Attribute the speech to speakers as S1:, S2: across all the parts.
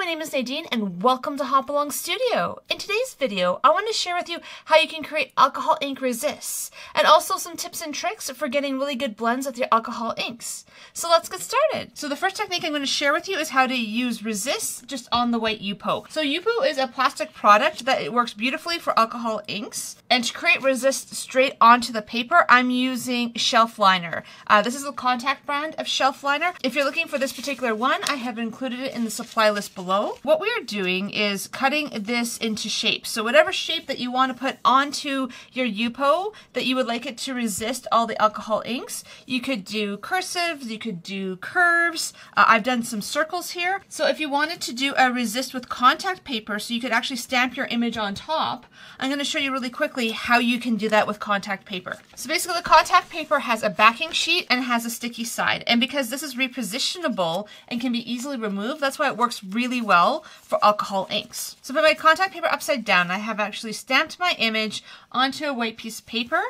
S1: name is Nadine and welcome to Hop Along Studio. In today's video, I want to share with you how you can create alcohol ink resists and also some tips and tricks for getting really good blends with your alcohol inks. So let's get started. So the first technique I'm going to share with you is how to use resists just on the white Yupo. So Yupo is a plastic product that it works beautifully for alcohol inks. And to create resist straight onto the paper, I'm using shelf liner. This is a contact brand of shelf liner. If you're looking for this particular one, I have included it in the supply list below. What we are doing is cutting this into shapes. So whatever shape that you want to put onto your Yupo that you would like it to resist all the alcohol inks, you could do cursives, you could do curves. I've done some circles here. So if you wanted to do a resist with contact paper so you could actually stamp your image on top, I'm going to show you really quickly how you can do that with contact paper. So basically the contact paper has a backing sheet and has a sticky side. And because this is repositionable and can be easily removed, that's why it works really well for alcohol inks. So for my contact paper upside down, I have actually stamped my image onto a white piece of paper.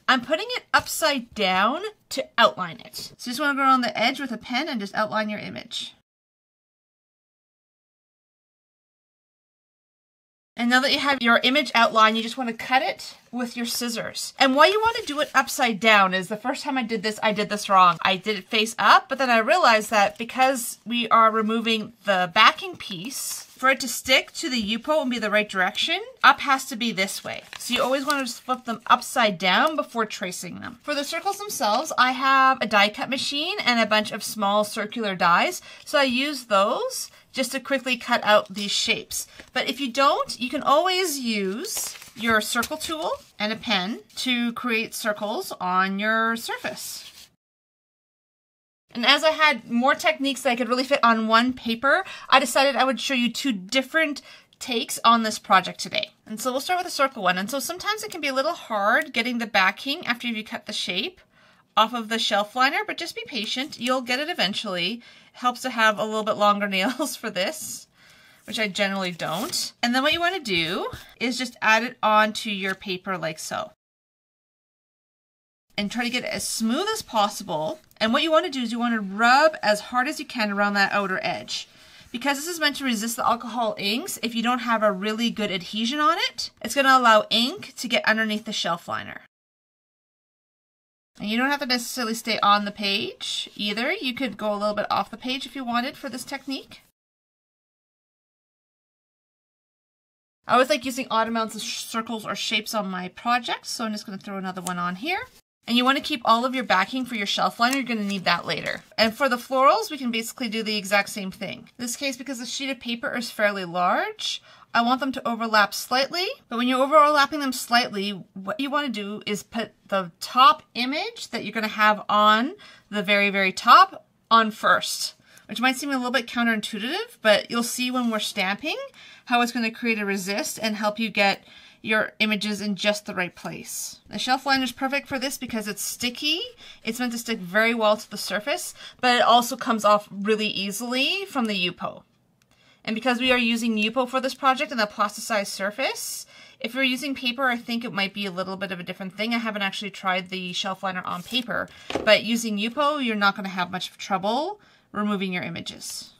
S1: I'm putting it upside down to outline it. So you just want to go around the edge with a pen and just outline your image. And now that you have your image outline, you just want to cut it with your scissors. And why you want to do it upside down is the first time I did this wrong. I did it face up, but then I realized that because we are removing the backing piece, for it to stick to the Yupo and be the right direction, up has to be this way. So you always want to just flip them upside down before tracing them. For the circles themselves, I have a die cut machine and a bunch of small circular dies. So I use those just to quickly cut out these shapes. But if you don't, you can always use your circle tool and a pen to create circles on your surface. And as I had more techniques that I could really fit on one paper, I decided I would show you two different takes on this project today. And so we'll start with the circle one. And so sometimes it can be a little hard getting the backing after you cut the shape off of the shelf liner, but just be patient. You'll get it eventually. It helps to have a little bit longer nails for this, which I generally don't. And then what you want to do is just add it onto your paper like so. And try to get it as smooth as possible. And what you want to do is you want to rub as hard as you can around that outer edge. Because this is meant to resist the alcohol inks, if you don't have a really good adhesion on it, it's going to allow ink to get underneath the shelf liner. And you don't have to necessarily stay on the page either. You could go a little bit off the page if you wanted for this technique. I always like using odd amounts of circles or shapes on my projects, so I'm just going to throw another one on here. And you want to keep all of your backing for your shelf liner. You're going to need that later. And for the florals, we can basically do the exact same thing. In this case, because the sheet of paper is fairly large, I want them to overlap slightly. But when you're overlapping them slightly, what you want to do is put the top image that you're going to have on the very, very top on first, which might seem a little bit counterintuitive, but you'll see when we're stamping how it's going to create a resist and help you get your images in just the right place. The shelf liner is perfect for this because it's sticky. It's meant to stick very well to the surface, but it also comes off really easily from the Yupo. And because we are using Yupo for this project and a plasticized surface, if you're using paper, I think it might be a little bit of a different thing. I haven't actually tried the shelf liner on paper, but using Yupo, you're not going to have much trouble removing your images.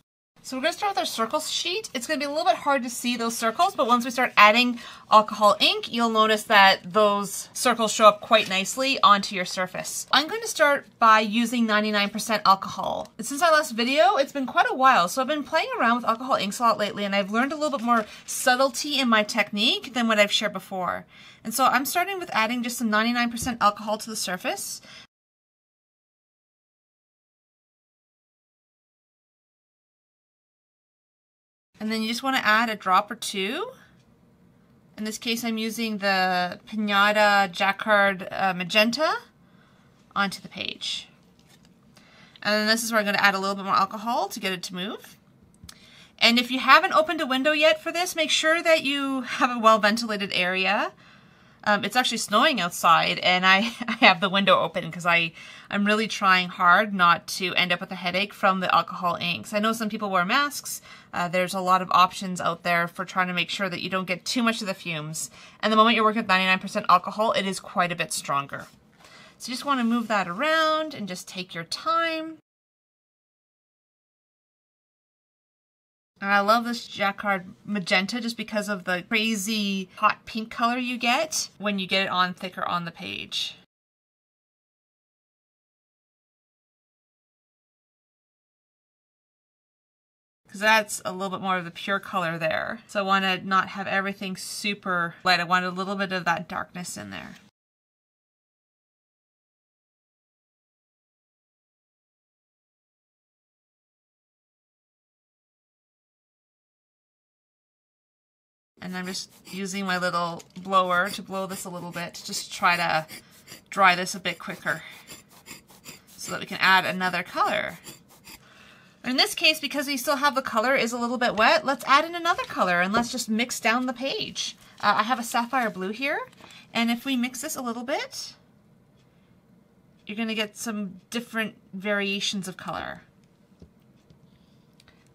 S1: So we're going to start with our circles sheet. It's going to be a little bit hard to see those circles, but once we start adding alcohol ink, you'll notice that those circles show up quite nicely onto your surface. I'm going to start by using 99% alcohol. Since my last video, it's been quite a while, so I've been playing around with alcohol inks a lot lately, and I've learned a little bit more subtlety in my technique than what I've shared before. And so I'm starting with adding just some 99% alcohol to the surface. And then you just want to add a drop or two. In this case, I'm using the Pinata Jacquard Magenta onto the page. And then this is where I'm going to add a little bit more alcohol to get it to move. And if you haven't opened a window yet for this, make sure that you have a well-ventilated area. It's actually snowing outside, and I have the window open because I'm really trying hard not to end up with a headache from the alcohol inks. I know some people wear masks. There's a lot of options out there for trying to make sure that you don't get too much of the fumes. And the moment you're working with 99% alcohol, it is quite a bit stronger. So you just want to move that around and just take your time. And I love this Jacquard magenta just because of the crazy hot pink color you get when you get it on thicker on the page. Because that's a little bit more of the pure color there. So I want to not have everything super light. I want a little bit of that darkness in there. And I'm just using my little blower to blow this a little bit, just to try to dry this a bit quicker so that we can add another color. In this case, because we still have the color is a little bit wet, let's add in another color and let's just mix down the page. I have a sapphire blue here, and if we mix this a little bit, you're going to get some different variations of color.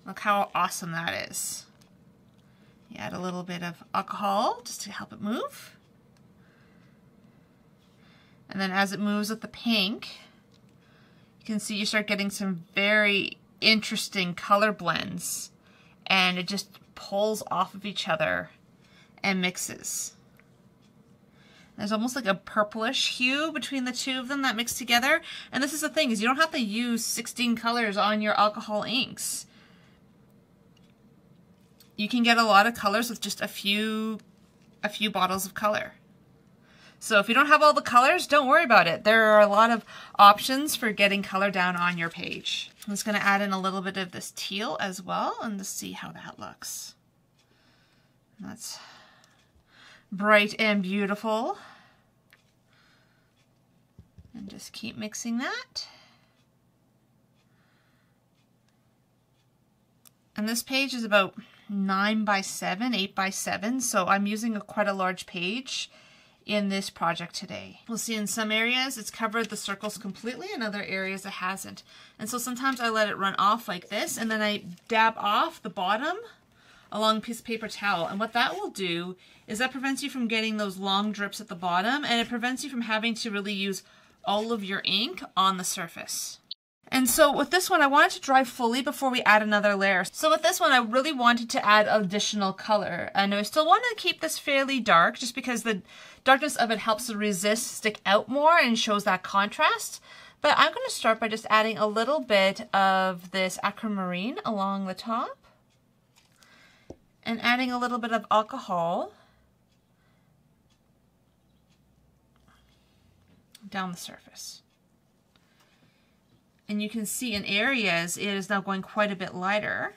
S1: Look how awesome that is. You add a little bit of alcohol just to help it move. And then as it moves with the pink, you can see you start getting some very interesting color blends, and it just pulls off of each other and mixes. There's almost like a purplish hue between the two of them that mix together. And this is the thing, is you don't have to use 16 colors on your alcohol inks. You can get a lot of colors with just a few bottles of color. So if you don't have all the colors, don't worry about it. There are a lot of options for getting color down on your page. I'm just going to add in a little bit of this teal as well and just see how that looks. That's bright and beautiful. And just keep mixing that. And this page is about 9 by 7, 8 by 7, so I'm using quite a large page in this project today. We'll see in some areas it's covered the circles completely, in other areas it hasn't. And so sometimes I let it run off like this, and then I dab off the bottom along a piece of paper towel. And what that will do is that prevents you from getting those long drips at the bottom, and it prevents you from having to really use all of your ink on the surface. And so with this one, I wanted to dry fully before we add another layer. So with this one, I really wanted to add additional color. And I still wanted to keep this fairly dark just because the darkness of it helps the resist stick out more and shows that contrast. But I'm going to start by just adding a little bit of this aquamarine along the top. And adding a little bit of alcohol down the surface. And you can see in areas it is now going quite a bit lighter.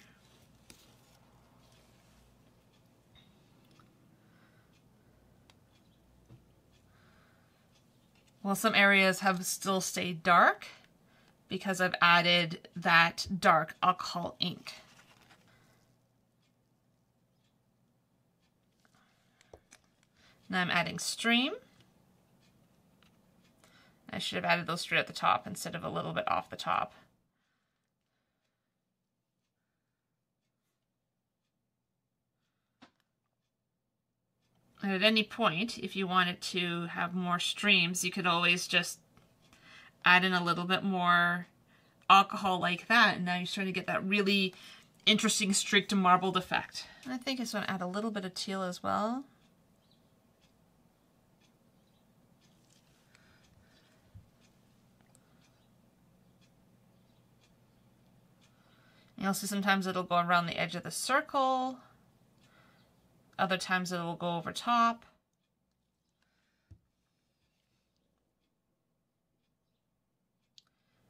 S1: While some areas have still stayed dark because I've added that dark alcohol ink. Now I'm adding stream. I should have added those straight at the top instead of a little bit off the top. And at any point, if you wanted to have more streams, you could always just add in a little bit more alcohol like that, and now you're starting to get that really interesting streaked marbled effect. And I think I just want to add a little bit of teal as well. You'll see sometimes it'll go around the edge of the circle, other times it will go over top.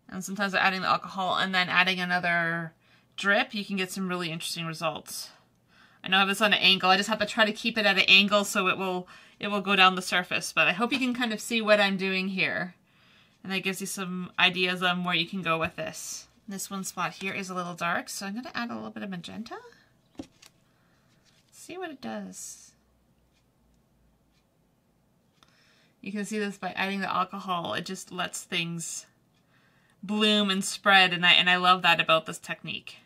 S1: And sometimes adding the alcohol and then adding another drip, you can get some really interesting results. I know I have this on an angle, I just have to try to keep it at an angle so it will go down the surface, but I hope you can kind of see what I'm doing here. And that gives you some ideas on where you can go with this. This one spot here is a little dark, so I'm going to add a little bit of magenta. See what it does. You can see this by adding the alcohol, it just lets things bloom and spread, and I love that about this technique.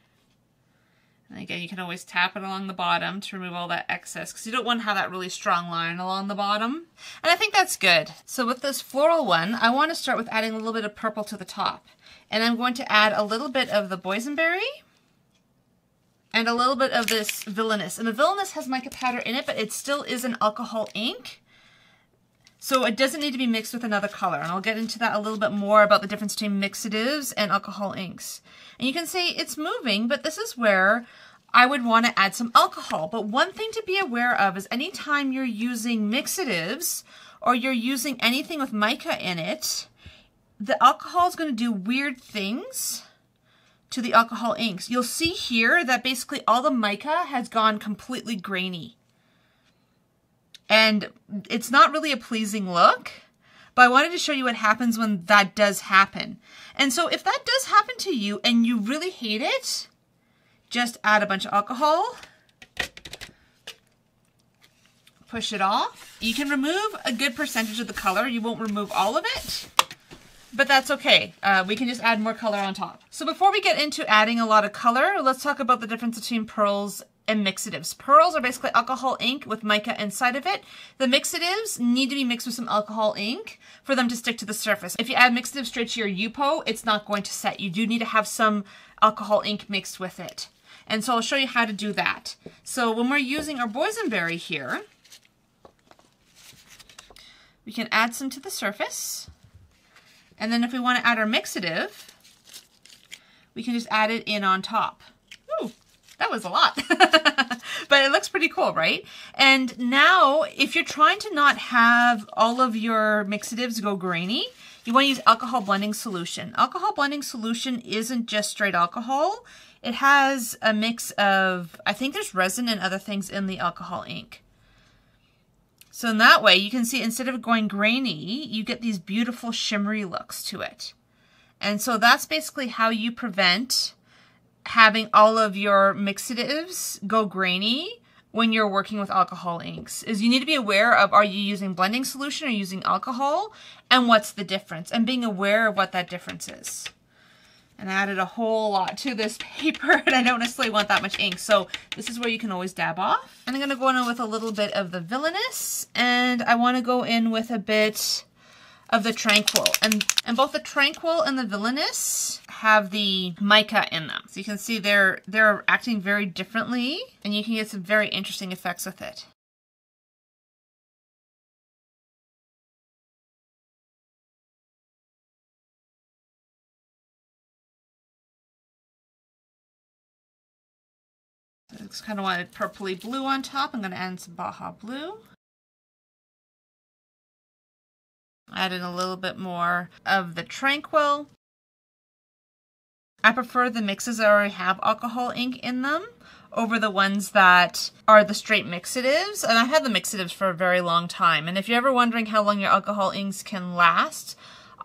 S1: And again, you can always tap it along the bottom to remove all that excess, because you don't want to have that really strong line along the bottom. And I think that's good. So with this floral one, I want to start with adding a little bit of purple to the top. And I'm going to add a little bit of the boysenberry and a little bit of this Villainous. And the Villainous has mica powder in it, but it still is an alcohol ink. So it doesn't need to be mixed with another color. And I'll get into that a little bit more about the difference between mixatives and alcohol inks. And you can see it's moving, but this is where I would want to add some alcohol. But one thing to be aware of is anytime you're using mixatives or you're using anything with mica in it, the alcohol is going to do weird things to the alcohol inks. You'll see here that basically all the mica has gone completely grainy. And it's not really a pleasing look, but I wanted to show you what happens when that does happen. And so if that does happen to you and you really hate it, just add a bunch of alcohol, push it off. You can remove a good percentage of the color. You won't remove all of it, but that's okay. We can just add more color on top. So before we get into adding a lot of color, let's talk about the difference between pearls and mixatives. Pearls are basically alcohol ink with mica inside of it. The mixatives need to be mixed with some alcohol ink for them to stick to the surface. If you add mixatives straight to your Yupo, it's not going to set. You do need to have some alcohol ink mixed with it. And so I'll show you how to do that. So when we're using our boysenberry here, we can add some to the surface. And then if we want to add our mixative, we can just add it in on top. Ooh, that was a lot. But it looks pretty cool, right? And now, if you're trying to not have all of your mixatives go grainy, you want to use alcohol blending solution. Alcohol blending solution isn't just straight alcohol. It has a mix of, I think there's resin and other things in the alcohol ink. So in that way, you can see instead of going grainy, you get these beautiful shimmery looks to it. And so that's basically how you prevent having all of your mixatives go grainy when you're working with alcohol inks. Is you need to be aware of, are you using blending solution or using alcohol, and what's the difference, and being aware of what that difference is. And I added a whole lot to this paper, and I don't necessarily want that much ink, so this is where you can always dab off. And I'm going to go in with a little bit of the Villainous, and I want to go in with a bit of the Tranquil. And both the Tranquil and the Villainous have the mica in them. So you can see they're acting very differently, and you can get some very interesting effects with it. I just kind of wanted purpley blue on top. I'm going to add some Baja Blue. Add in a little bit more of the Tranquil. I prefer the mixes that already have alcohol ink in them over the ones that are the straight mixatives. And I've had the mixatives for a very long time. And if you're ever wondering how long your alcohol inks can last,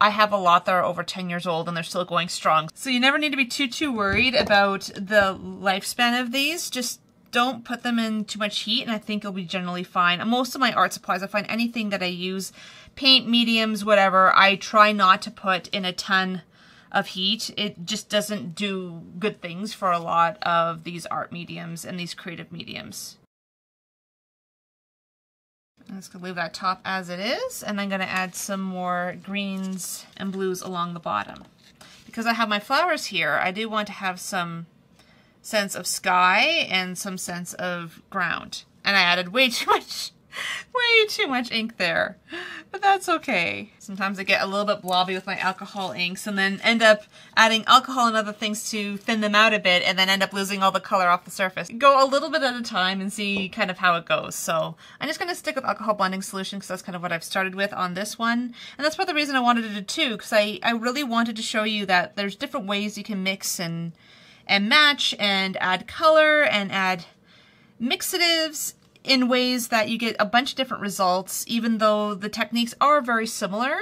S1: I have a lot that are over 10 years old and they're still going strong. So you never need to be too worried about the lifespan of these. Just don't put them in too much heat and I think it'll be generally fine. And most of my art supplies, I find anything that I use, paint, mediums, whatever, I try not to put in a ton of heat. It just doesn't do good things for a lot of these art mediums and these creative mediums. I'm just going to leave that top as it is, and I'm going to add some more greens and blues along the bottom. Because I have my flowers here, I do want to have some sense of sky and some sense of ground. And I added way too much ink there, but that's okay. Sometimes I get a little bit blobby with my alcohol inks and then end up adding alcohol and other things to thin them out a bit and then end up losing all the color off the surface. Go a little bit at a time and see kind of how it goes. So I'm just going to stick with alcohol blending solution because that's kind of what I've started with on this one. And that's part of the reason I wanted to do too, because I really wanted to show you that there's different ways you can mix and match and add color and add mixatives in ways that you get a bunch of different results, even though the techniques are very similar.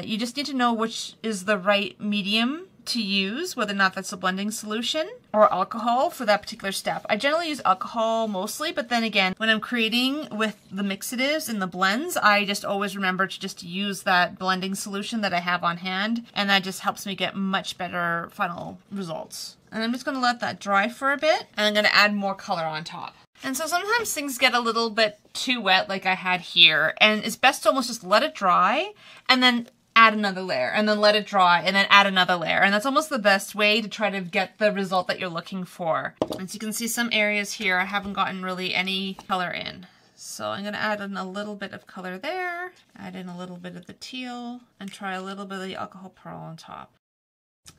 S1: You just need to know which is the right medium to use, whether or not that's a blending solution or alcohol for that particular step. I generally use alcohol mostly, but then again, when I'm creating with the mixatives and the blends, I just always remember to just use that blending solution that I have on hand, and that just helps me get much better final results. And I'm just going to let that dry for a bit, and I'm going to add more color on top. And so sometimes things get a little bit too wet like I had here, and it's best to almost just let it dry and then add another layer, and then let it dry, and then add another layer. And that's almost the best way to try to get the result that you're looking for. As you can see, some areas here I haven't gotten really any color in. So I'm going to add in a little bit of color there, add in a little bit of the teal, and try a little bit of the alcohol pearl on top.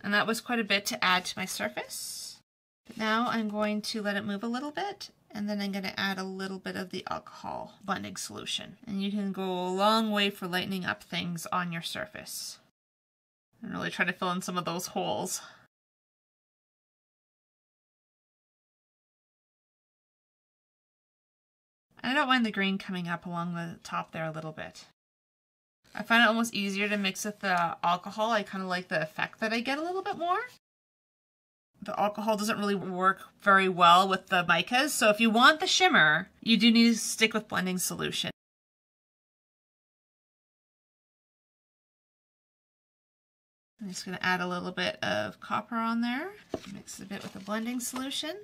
S1: And that was quite a bit to add to my surface. But now I'm going to let it move a little bit, and then I'm going to add a little bit of the alcohol blending solution. And you can go a long way for lightening up things on your surface. And really try to fill in some of those holes. I don't mind the green coming up along the top there a little bit. I find it almost easier to mix with the alcohol. I kind of like the effect that I get a little bit more. The alcohol doesn't really work very well with the micas, so if you want the shimmer, you do need to stick with blending solution. I'm just going to add a little bit of copper on there. Mix it a bit with the blending solution.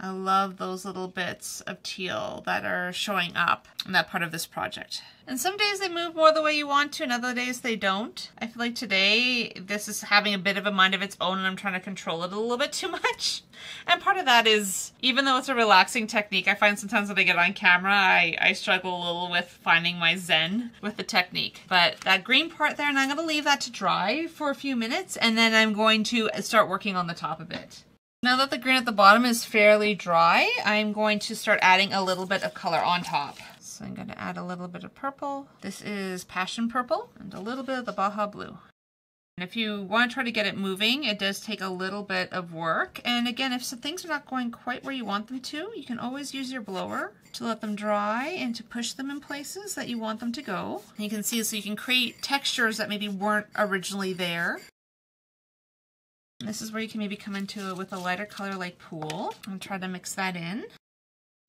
S1: I love those little bits of teal that are showing up in that part of this project. And some days they move more the way you want to, and other days they don't. I feel like today this is having a bit of a mind of its own, and I'm trying to control it a little bit too much. And part of that is, even though it's a relaxing technique, I find sometimes when I get on camera, I struggle a little with finding my zen with the technique. But that green part there, and I'm going to leave that to dry for a few minutes, and then I'm going to start working on the top of it. Now that the green at the bottom is fairly dry, I'm going to start adding a little bit of color on top. So I'm going to add a little bit of purple. This is Passion Purple, and a little bit of the Baja Blue. And if you want to try to get it moving, it does take a little bit of work. And again, if some things are not going quite where you want them to, you can always use your blower to let them dry and to push them in places that you want them to go. And you can see, so you can create textures that maybe weren't originally there. This is where you can maybe come into it with a lighter color like Pool and try to mix that in.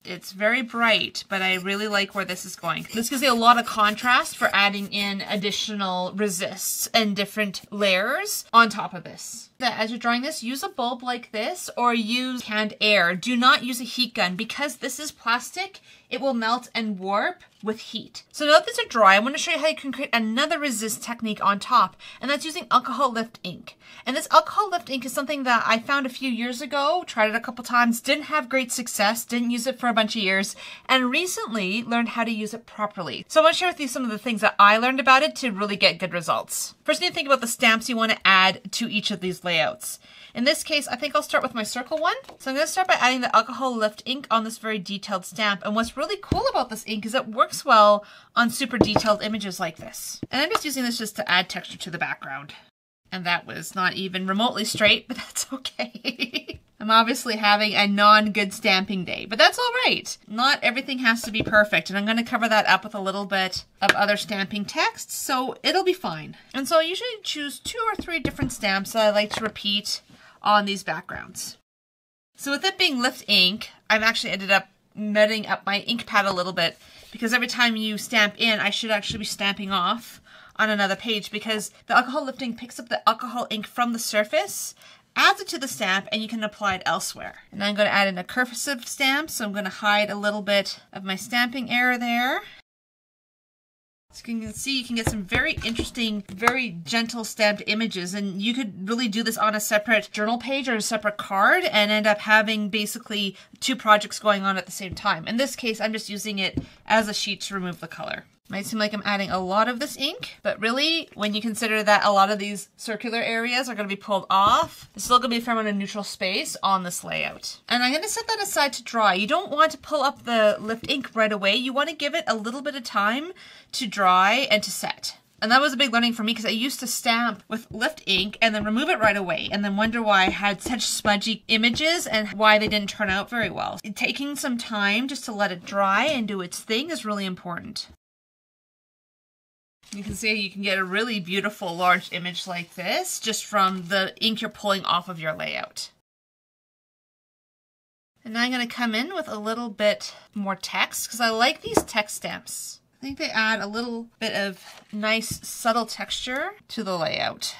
S1: It's very bright, but I really like where this is going. This gives you a lot of contrast for adding in additional resists and different layers on top of this. As you're drawing this, use a bulb like this or use canned air. Do not use a heat gun because this is plastic. It will melt and warp with heat. So now that these are dry, I want to show you how you can create another resist technique on top, and that's using alcohol lift ink. And this alcohol lift ink is something that I found a few years ago, tried it a couple times, didn't have great success, didn't use it for a bunch of years, and recently learned how to use it properly. So I want to share with you some of the things that I learned about it to really get good results. First, you need to think about the stamps you want to add to each of these layouts. In this case, I think I'll start with my circle one. So I'm going to start by adding the alcohol lift ink on this very detailed stamp. And what's really cool about this ink is it works well on super detailed images like this. And I'm just using this just to add texture to the background. And that was not even remotely straight, but that's okay. I'm obviously having a non-good stamping day, but that's all right. Not everything has to be perfect, and I'm going to cover that up with a little bit of other stamping text, so it'll be fine. And so I usually choose 2 or 3 different stamps that I like to repeat on these backgrounds. So with it being lift ink, I've actually ended up nutting up my ink pad a little bit, because every time you stamp in, I should actually be stamping off on another page, because the alcohol lift ink picks up the alcohol ink from the surface, adds it to the stamp, and you can apply it elsewhere. And I'm going to add in a cursive stamp, so I'm going to hide a little bit of my stamping error there. So you can see you can get some very interesting, very gentle stamped images, and you could really do this on a separate journal page or a separate card and end up having basically 2 projects going on at the same time. In this case, I'm just using it as a sheet to remove the color. Might seem like I'm adding a lot of this ink, but really, when you consider that a lot of these circular areas are going to be pulled off, there's still going to be a fair amount of neutral space on this layout. And I'm going to set that aside to dry. You don't want to pull up the lift ink right away. You want to give it a little bit of time to dry and to set. And that was a big learning for me, because I used to stamp with lift ink and then remove it right away and then wonder why I had such smudgy images and why they didn't turn out very well. Taking some time just to let it dry and do its thing is really important. You can see you can get a really beautiful large image like this just from the ink you're pulling off of your layout. And now I'm going to come in with a little bit more text, because I like these text stamps. I think they add a little bit of nice subtle texture to the layout.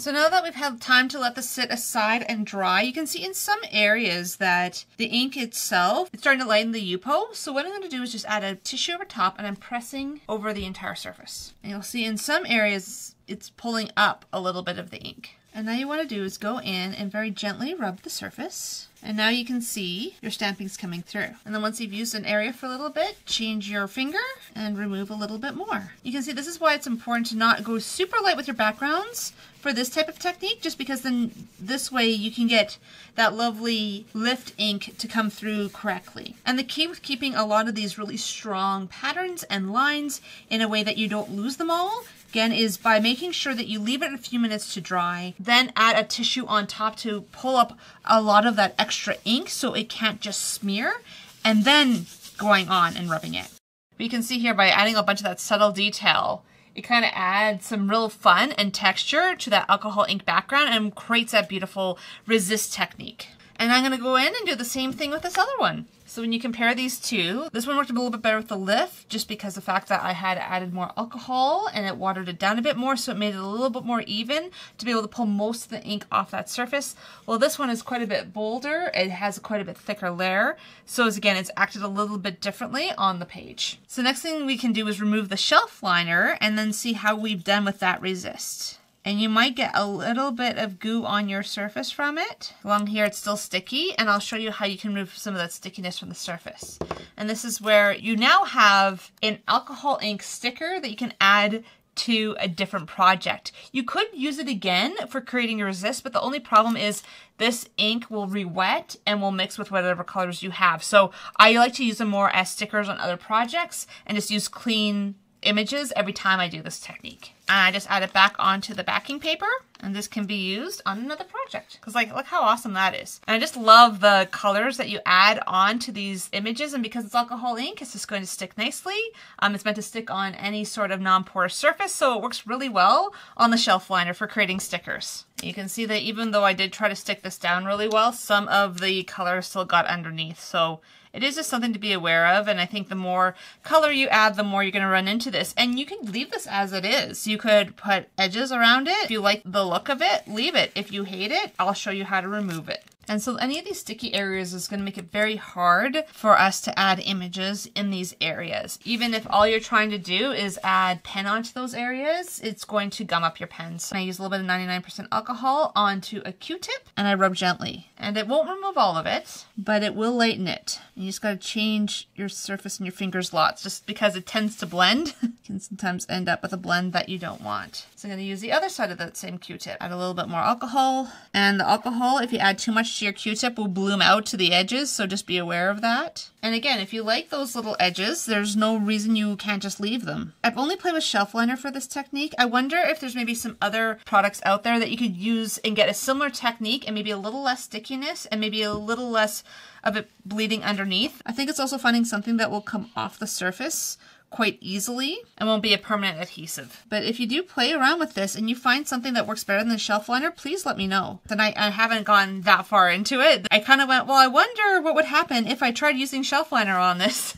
S1: So now that we've had time to let this sit aside and dry, you can see in some areas that the ink itself is starting to lighten the Yupo. So what I'm going to do is just add a tissue over top, and I'm pressing over the entire surface. And you'll see in some areas it's pulling up a little bit of the ink. And now you want to do is go in and very gently rub the surface. And now you can see your stampings coming through. And then once you've used an area for a little bit, change your finger and remove a little bit more. You can see this is why it's important to not go super light with your backgrounds for this type of technique, just because then this way you can get that lovely lift ink to come through correctly. And the key with keeping a lot of these really strong patterns and lines in a way that you don't lose them all, again, is by making sure that you leave it a few minutes to dry, then add a tissue on top to pull up a lot of that extra ink so it can't just smear, and then going on and rubbing it. But you can see here by adding a bunch of that subtle detail, it kind of adds some real fun and texture to that alcohol ink background and creates that beautiful resist technique. And I'm going to go in and do the same thing with this other one. So when you compare these two, this one worked a little bit better with the lift, just because the fact that I had added more alcohol and it watered it down a bit more, so it made it a little bit more even to be able to pull most of the ink off that surface. Well, this one is quite a bit bolder. It has quite a bit thicker layer. So again, it's acted a little bit differently on the page. So next thing we can do is remove the shelf liner and then see how we've done with that resist. And you might get a little bit of goo on your surface from it. Along here it's still sticky, and I'll show you how you can remove some of that stickiness from the surface. And this is where you now have an alcohol ink sticker that you can add to a different project. You could use it again for creating a resist, but the only problem is this ink will re-wet and will mix with whatever colors you have. So I like to use them more as stickers on other projects and just use clean images every time I do this technique. And I just add it back onto the backing paper, and this can be used on another project. Because like, look how awesome that is. And I just love the colors that you add onto these images, and because it's alcohol ink, it's just going to stick nicely. It's meant to stick on any sort of non-porous surface, so it works really well on the shelf liner for creating stickers. You can see that even though I did try to stick this down really well, some of the color still got underneath. So it is just something to be aware of, and I think the more color you add, the more you're going to run into this. And you can leave this as it is. You could put edges around it. If you like the look of it, leave it. If you hate it, I'll show you how to remove it. And so any of these sticky areas is going to make it very hard for us to add images in these areas. Even if all you're trying to do is add pen onto those areas, it's going to gum up your pens. I use a little bit of 99% alcohol onto a Q-tip, and I rub gently. And it won't remove all of it, but it will lighten it. You just got to change your surface and your fingers lots, just because it tends to blend. You can sometimes end up with a blend that you don't want. So I'm going to use the other side of that same Q-tip. Add a little bit more alcohol. And the alcohol, if you add too much to your Q-tip, will bloom out to the edges, so just be aware of that. And again, if you like those little edges, there's no reason you can't just leave them. I've only played with shelf liner for this technique. I wonder if there's maybe some other products out there that you could use and get a similar technique and maybe a little less stickiness and maybe a little less of it bleeding underneath. I think it's also finding something that will come off the surface quite easily and won't be a permanent adhesive. But if you do play around with this and you find something that works better than the shelf liner, please let me know. Then I haven't gone that far into it. I kind of went, well, I wonder what would happen if I tried using shelf liner on this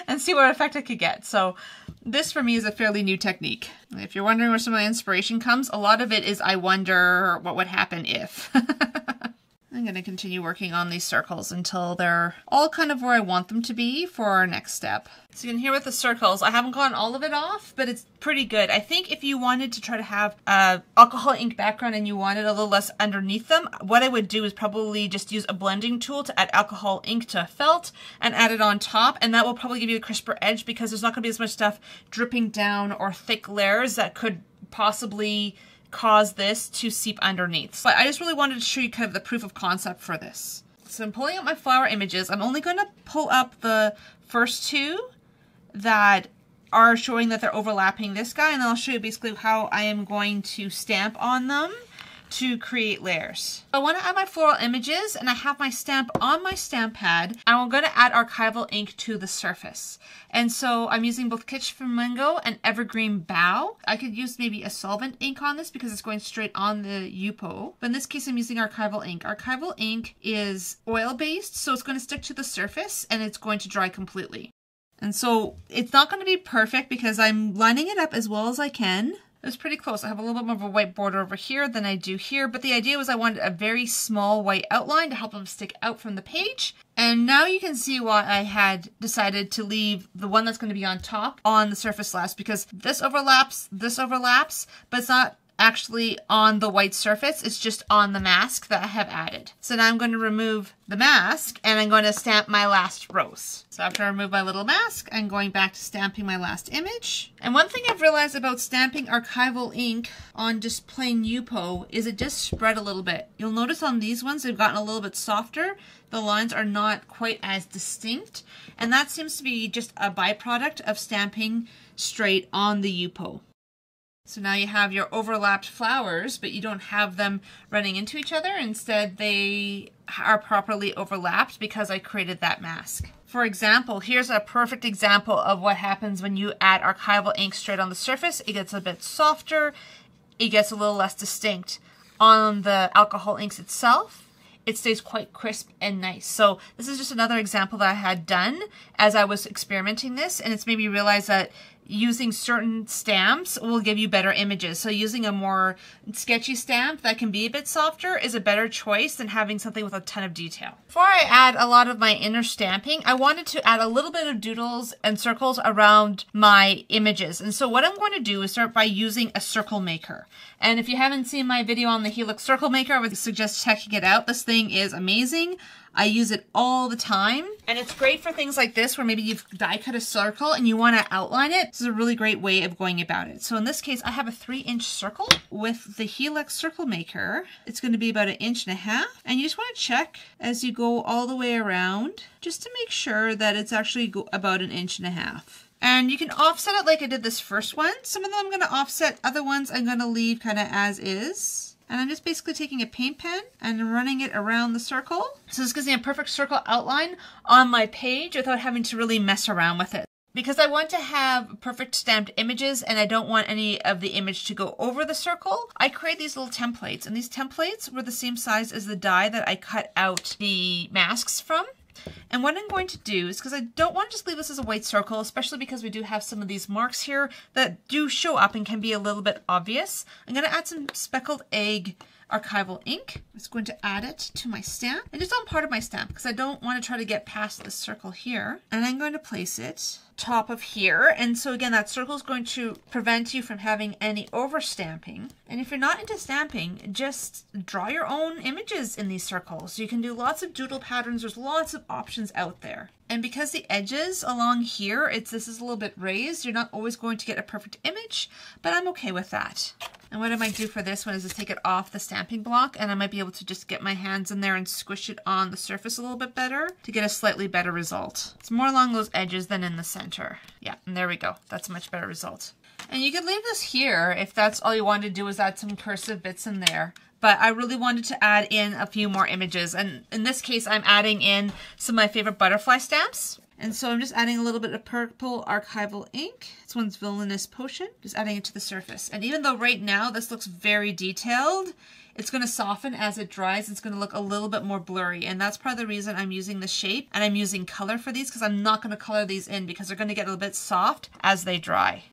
S1: and see what effect I could get. So this for me is a fairly new technique. If you're wondering where some of the inspiration comes, a lot of it is I wonder what would happen if. I'm going to continue working on these circles until they're all kind of where I want them to be for our next step. So you can hear with the circles, I haven't gotten all of it off, but it's pretty good. I think if you wanted to try to have an alcohol ink background and you wanted a little less underneath them, what I would do is probably just use a blending tool to add alcohol ink to a felt and add it on top, and that will probably give you a crisper edge because there's not going to be as much stuff dripping down or thick layers that could possibly cause this to seep underneath. But I just really wanted to show you kind of the proof of concept for this. So I'm pulling up my flower images. I'm only going to pull up the first two that are showing that they're overlapping this guy, and then I'll show you basically how I am going to stamp on them to create layers. I want to add my floral images, and I have my stamp on my stamp pad. I'm going to add Archival ink to the surface. And so I'm using both Kitsch Flamingo and Evergreen Bow. I could use maybe a solvent ink on this because it's going straight on the Yupo. But in this case, I'm using Archival ink. Archival ink is oil-based, so it's going to stick to the surface and it's going to dry completely. And so it's not going to be perfect because I'm lining it up as well as I can. It was pretty close. I have a little bit more of a white border over here than I do here, but the idea was I wanted a very small white outline to help them stick out from the page. And now you can see why I had decided to leave the one that's going to be on top on the surface last, because this overlaps, but it's not actually on the white surface, it's just on the mask that I have added. So now I'm going to remove the mask and I'm going to stamp my last rows. So after I remove my little mask, I'm going back to stamping my last image. And one thing I've realized about stamping archival ink on just plain Yupo is it just spread a little bit. You'll notice on these ones they've gotten a little bit softer. The lines are not quite as distinct, and that seems to be just a byproduct of stamping straight on the Yupo. So now you have your overlapped flowers, but you don't have them running into each other. Instead, they are properly overlapped because I created that mask. For example, here's a perfect example of what happens when you add archival ink straight on the surface. It gets a bit softer, it gets a little less distinct. On the alcohol inks itself, it stays quite crisp and nice. So this is just another example that I had done as I was experimenting this, and it's made me realize that using certain stamps will give you better images. So using a more sketchy stamp that can be a bit softer is a better choice than having something with a ton of detail. Before I add a lot of my inner stamping, I wanted to add a little bit of doodles and circles around my images. And so what I'm going to do is start by using a circle maker. And if you haven't seen my video on the Helix Circle Maker, I would suggest checking it out. This thing is amazing. I use it all the time, and it's great for things like this where maybe you've die cut a circle and you want to outline it. This is a really great way of going about it. So in this case, I have a 3-inch circle with the Helix Circle Maker. It's going to be about 1.5 inches, and you just want to check as you go all the way around just to make sure that it's actually about 1.5 inches. And you can offset it like I did this first one. Some of them I'm going to offset, other ones I'm going to leave kind of as is. And I'm just basically taking a paint pen and running it around the circle. So this gives me a perfect circle outline on my page without having to really mess around with it. Because I want to have perfect stamped images and I don't want any of the image to go over the circle, I create these little templates. And these templates were the same size as the die that I cut out the masks from. And what I'm going to do is, because I don't want to just leave this as a white circle, especially because we do have some of these marks here that do show up and can be a little bit obvious, I'm going to add some speckled egg archival ink. I'm just going to add it to my stamp, and just on part of my stamp because I don't want to try to get past this circle here. And I'm going to place it top of here, and so again that circle is going to prevent you from having any over stamping. And if you're not into stamping, just draw your own images in these circles. You can do lots of doodle patterns. There's lots of options out there. And because the edges along here, this is a little bit raised, you're not always going to get a perfect image, but I'm okay with that. And what I might do for this one is just take it off the stamping block, and I might be able to just get my hands in there and squish it on the surface a little bit better to get a slightly better result. It's more along those edges than in the center. Yeah, and there we go. That's a much better result. And you could leave this here if that's all you wanted to do, is add some cursive bits in there. But I really wanted to add in a few more images. And in this case, I'm adding in some of my favorite butterfly stamps. And so I'm just adding a little bit of purple archival ink. This one's Villainous Potion. Just adding it to the surface. And even though right now this looks very detailed, it's going to soften as it dries. It's going to look a little bit more blurry. And that's part of the reason I'm using the shape and I'm using color for these, because I'm not going to color these in because they're going to get a little bit soft as they dry.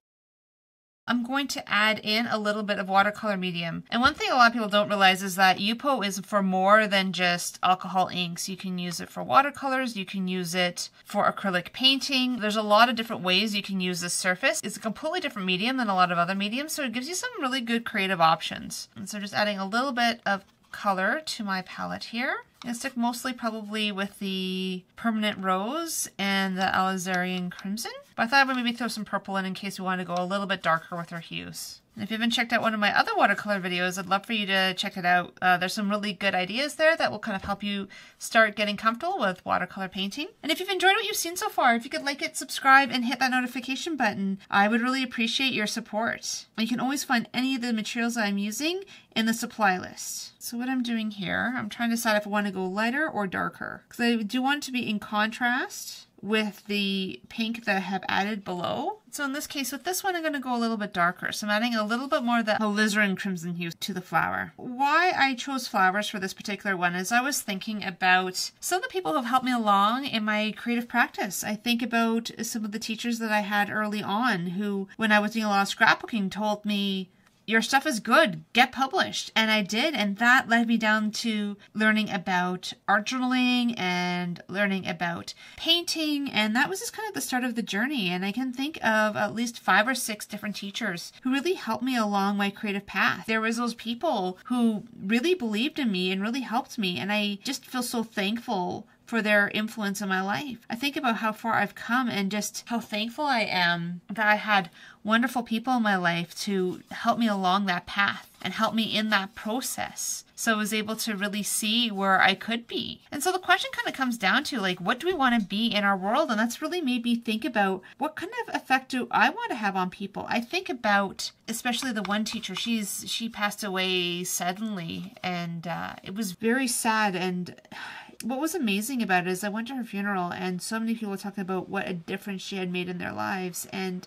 S1: I'm going to add in a little bit of watercolor medium. And one thing a lot of people don't realize is that Yupo is for more than just alcohol inks. You can use it for watercolors, you can use it for acrylic painting. There's a lot of different ways you can use this surface. It's a completely different medium than a lot of other mediums, so it gives you some really good creative options. And so just adding a little bit of color to my palette here. I'm going to stick mostly probably with the Permanent Rose and the Alizarian Crimson. But I thought I would maybe throw some purple in case we want to go a little bit darker with our hues. And if you haven't checked out one of my other watercolor videos, I'd love for you to check it out. There's some really good ideas there that will kind of help you start getting comfortable with watercolor painting. And if you've enjoyed what you've seen so far, if you could like it, subscribe, and hit that notification button, I would really appreciate your support. You can always find any of the materials I'm using in the supply list. So what I'm doing here, I'm trying to decide if I want to go lighter or darker, because I do want it to be in contrast with the pink that I have added below. So in this case, with this one, I'm going to go a little bit darker. So I'm adding a little bit more of the alizarin crimson hue to the flower. Why I chose flowers for this particular one is I was thinking about some of the people who have helped me along in my creative practice. I think about some of the teachers that I had early on who, when I was doing a lot of scrapbooking, told me your stuff is good, get published. And I did, and that led me down to learning about art journaling and learning about painting, and that was just kind of the start of the journey. And I can think of at least 5 or 6 different teachers who really helped me along my creative path. There was those people who really believed in me and really helped me, and I just feel so thankful for their influence in my life. I think about how far I've come and just how thankful I am that I had wonderful people in my life to help me along that path and help me in that process. So I was able to really see where I could be. And so the question kind of comes down to, like, what do we want to be in our world? And that's really made me think about what kind of effect do I want to have on people? I think about, especially the one teacher, she passed away suddenly, and it was very sad. And what was amazing about it is I went to her funeral and so many people were talking about what a difference she had made in their lives. And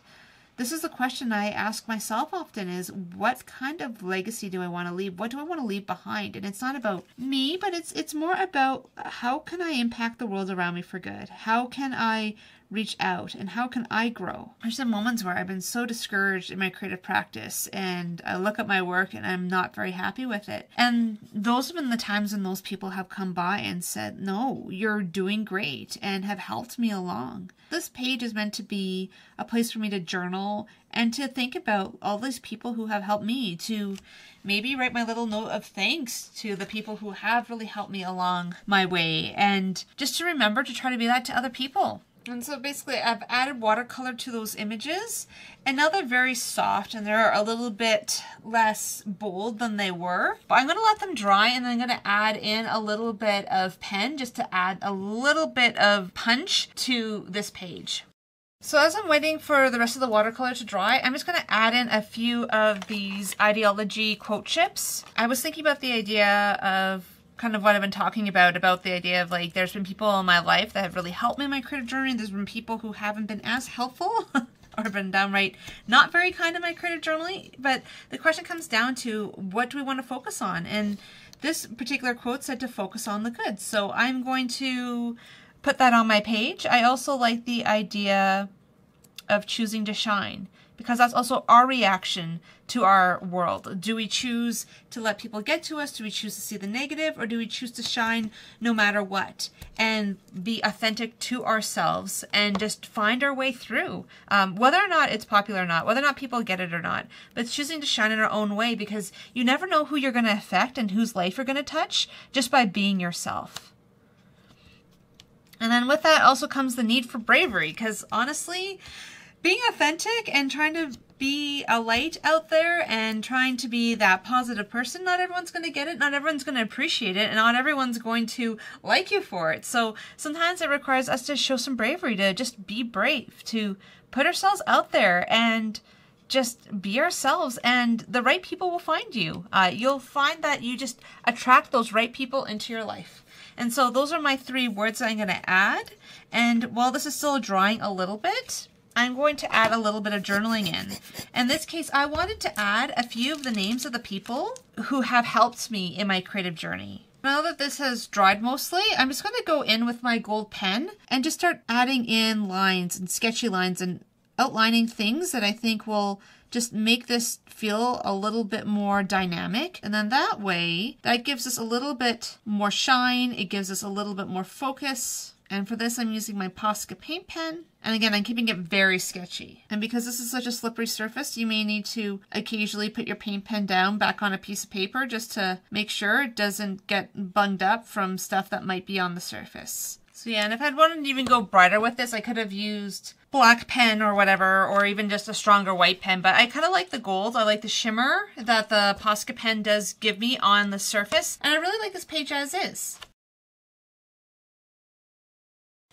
S1: this is the question I ask myself often is, what kind of legacy do I want to leave? What do I want to leave behind? And it's not about me, but it's more about how can I impact the world around me for good? How can I reach out and how can I grow? There's some moments where I've been so discouraged in my creative practice and I look at my work and I'm not very happy with it. And those have been the times when those people have come by and said, no, you're doing great, and have helped me along. This page is meant to be a place for me to journal and to think about all these people who have helped me, to maybe write my little note of thanks to the people who have really helped me along my way, and just to remember to try to be that to other people. And so basically I've added watercolor to those images, and now they're very soft and they're a little bit less bold than they were. But I'm going to let them dry, and then I'm going to add in a little bit of pen just to add a little bit of punch to this page. So as I'm waiting for the rest of the watercolor to dry, I'm just going to add in a few of these ideology quote chips. I was thinking about the idea of kind of what I've been talking about the idea of, like, there's been people in my life that have really helped me in my creative journey. There's been people who haven't been as helpful or been downright not very kind in my creative journaling. But the question comes down to, what do we want to focus on? And this particular quote said to focus on the good. So I'm going to put that on my page. I also like the idea of choosing to shine, because that's also our reaction to our world. Do we choose to let people get to us? Do we choose to see the negative? Or do we choose to shine no matter what and be authentic to ourselves and just find our way through? Whether or not it's popular or not, whether or not people get it or not, but it's choosing to shine in our own way, because you never know who you're going to affect and whose life you're going to touch just by being yourself. And then with that also comes the need for bravery, because honestly, being authentic and trying to be a light out there and trying to be that positive person, not everyone's going to get it, not everyone's going to appreciate it, and not everyone's going to like you for it. So sometimes it requires us to show some bravery, to just be brave, to put ourselves out there and just be ourselves, and the right people will find you. You'll find that you just attract those right people into your life. And so those are my 3 words that I'm going to add. And while this is still drying a little bit, I'm going to add a little bit of journaling in. In this case, I wanted to add a few of the names of the people who have helped me in my creative journey. Now that this has dried mostly, I'm just going to go in with my gold pen and just start adding in lines and sketchy lines and outlining things that I think will just make this feel a little bit more dynamic. And then that way, that gives us a little bit more shine. It gives us a little bit more focus. And for this, I'm using my Posca paint pen. And again, I'm keeping it very sketchy. And because this is such a slippery surface, you may need to occasionally put your paint pen down back on a piece of paper just to make sure it doesn't get bunged up from stuff that might be on the surface. So yeah, and if I'd wanted to even go brighter with this, I could have used black pen or whatever, or even just a stronger white pen. But I kind of like the gold. I like the shimmer that the Posca pen does give me on the surface. And I really like this page as is.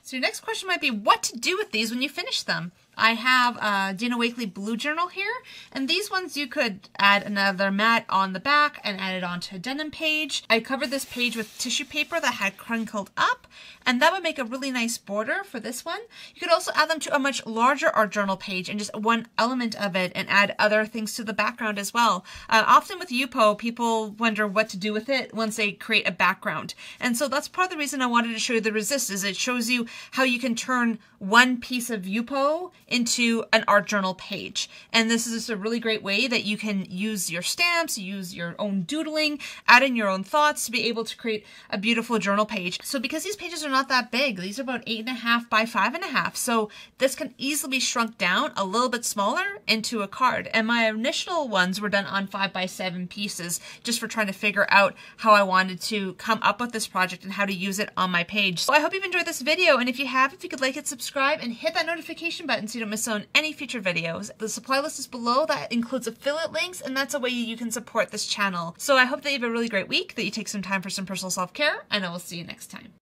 S1: So your next question might be what to do with these when you finish them. I have a Dana Wakley blue journal here, and these ones you could add another mat on the back and add it onto a denim page. I covered this page with tissue paper that had crunkled up, and that would make a really nice border for this one. You could also add them to a much larger art journal page and just one element of it and add other things to the background as well. Often with Yupo, people wonder what to do with it once they create a background. And so that's part of the reason I wanted to show you the resist, is it shows you how you can turn one piece of Yupo into an art journal page. And this is just a really great way that you can use your stamps, use your own doodling, add in your own thoughts to be able to create a beautiful journal page. So because these pages are not that big, these are about 8.5 by 5.5. So this can easily be shrunk down a little bit smaller into a card. And my initial ones were done on 5 by 7 pieces, just for trying to figure out how I wanted to come up with this project and how to use it on my page. So I hope you've enjoyed this video, and if you have, if you could like it, subscribe, and hit that notification button so you don't miss out on any future videos. The supply list is below. That includes affiliate links, and that's a way you can support this channel. So I hope that you have a really great week, that you take some time for some personal self-care, and I will see you next time.